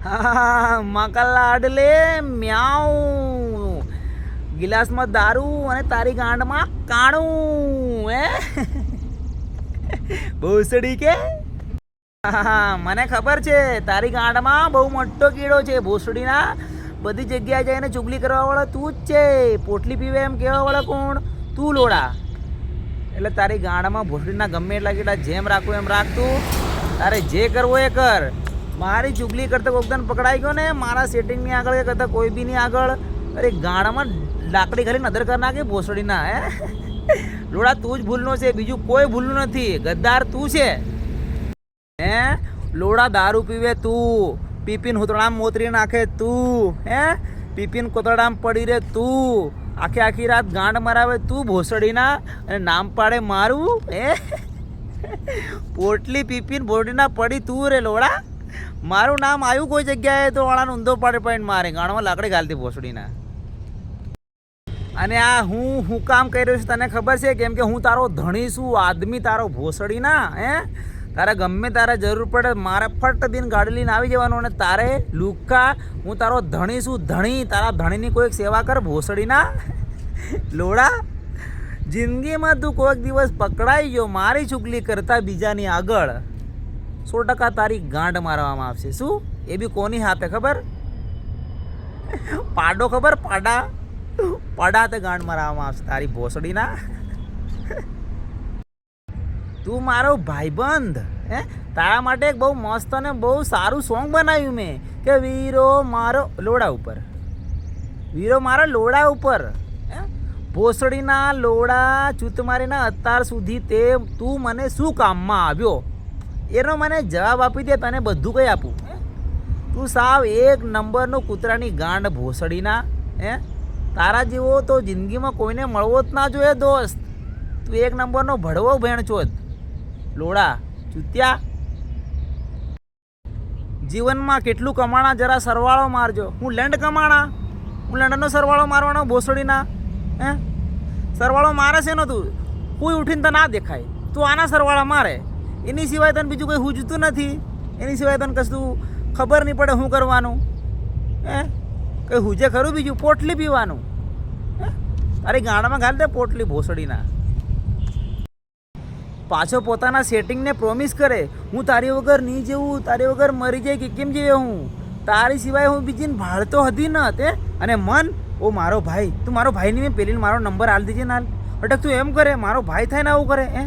હા મકા લાડલે મ્યાઉ. ગિલાસમાં દારૂ અને તારી ગાંડમાં કાણું હે ભોસડી કે. હા મને ખબર છે તારી ગાંડમાં બહુ મોટો કીડો છે ભોસડીના. બધી જગ્યાએ જઈને ચુગલી કરવા વાળો તું જ છે. પોટલી પીવે એમ કહેવા વાળો કોણ? તું લોડા. એટલે તારી ગાંડમાં ભોસડીના ગમે એટલા કીડા જેમ રાખવું એમ રાખતું. તારે જે કરવો એ કર. મારી ચુગલી કરતા કોકદાન પકડાઈ ગયો ને મારા સેટિંગની આગળ કે કરતા કોઈ બી ની આગળ, અરે ગાંડામાં લાકડી ખાલી નદર કરી નાખી ભોસડીના હે. લોડા તું જ ભૂલનો છે, બીજું કોઈ ભૂલનું નથી. ગદ્દાર તું છે હે. લોડા દારૂ પીવે તું, પીપીન હુતળામાં મોતરી નાખે તું હે, પીપીન કોતરડામાં પડી રે તું, આખી રાત ગાંડ મરાવે તું ભોસડીના, અને નામ પાડે મારું હે. પોટલી પીપીન ભોસડીના પડી તું રે લોડા. મારું નામ આવ્યું કોઈ જગ્યાએ તો વાળાનો ઊંધો પાડીને મારે ગાણમાં લાકડી ઘાલતી ભોસડીના. અને આ હું કામ કરી રહ્યો છું તને ખબર છે? કેમ કે હું તારો ધણી છું આદમી, તારો ભોસડીના હે. તારે ગમે તારે જરૂર પડે મારે ફટ દિન ગાડી લઈને આવી જવાનું. અને તારે લુક્કા હું તારો ધણી છું ધણી. તારા ધણીની કોઈક સેવા કર ભોસડીના લોડા. જિંદગીમાં તું કોઈક દિવસ પકડાઈ ગયો મારી ચુગલી કરતા બીજાની આગળ, 100% તારી ગાંડ મારવામાં આવશે. શું એ બી કોની હાથે ખબર? પાડો ખબર? પાડા હાથે ગાંડ મારવામાં આવશે તારી ભોસડીના. તું મારો ભાઈબંધ હે. તારા માટે એક બહુ મસ્ત અને બહુ સારું સોંગ બનાવ્યું મેં કે વીરો મારો લોડા ઉપર, વીરો મારો લોડા ઉપર હે. ભોસડીના લોડા ચૂત મારીના અત્યાર સુધી તે તું મને શું કામમાં આવ્યો એનો મને જવાબ આપી દે. તને બધું કંઈ આપું. તું સાવ એક નંબરનો કૂતરાની ગાંડ ભોસડીના હે. તારા જેવો તો જિંદગીમાં કોઈને મળવો જ ના જોઈએ દોસ્ત. તું એક નંબરનો ભડવો ભેણ છો લોડા ચૂત્યા. જીવનમાં કેટલું કમાણા જરા સરવાળો મારજો. હું લંડનો સરવાળો મારવાનો ભોસડીના હે. સરવાળો મારે છે ને તું કોઈ ઉઠીને તો ના દેખાય. તું આના સરવાળા મારે, એની સિવાય તને બીજું કંઈ સૂઝતું નથી. એની સિવાય તને કશું ખબર નહીં પડે શું કરવાનું હે. કંઈ હુજે ખરું બીજું? પોટલી પીવાનું હે. તારી ગાંડામાં ઘાલ દે પોટલી ભોસડીના. પાછો પોતાના સેટિંગને પ્રોમિસ કરે હું તારી વગર નહીં જેવું, તારી વગર મરી જાય કે કેમ જેવે હું, તારી સિવાય હું બીજીને ભાળતો હતી ન તે. અને મન ઓ મારો ભાઈ, તું મારો ભાઈ નહીં, મેં પેલીને મારો નંબર આલ દીજે ના. અટક તું એમ કરે મારો ભાઈ થાય ને આવું કરે હે.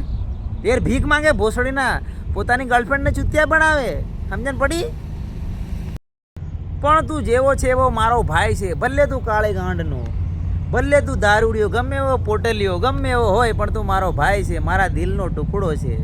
યાર ભીખ માંગે ભોસડીના, પોતાની ગર્લફ્રેન્ડને ચૂતિયા બનાવે. સમજણ પડી? પણ તું જેવો છે એવો મારો ભાઈ છે. ભલે તું કાળે ગાંડનો, ભલે તું દારૂડિયો, ગમે એવો પોટેલિયો, ગમે એવો હોય, પણ તું મારો ભાઈ છે, મારા દિલનો ટુકડો છે.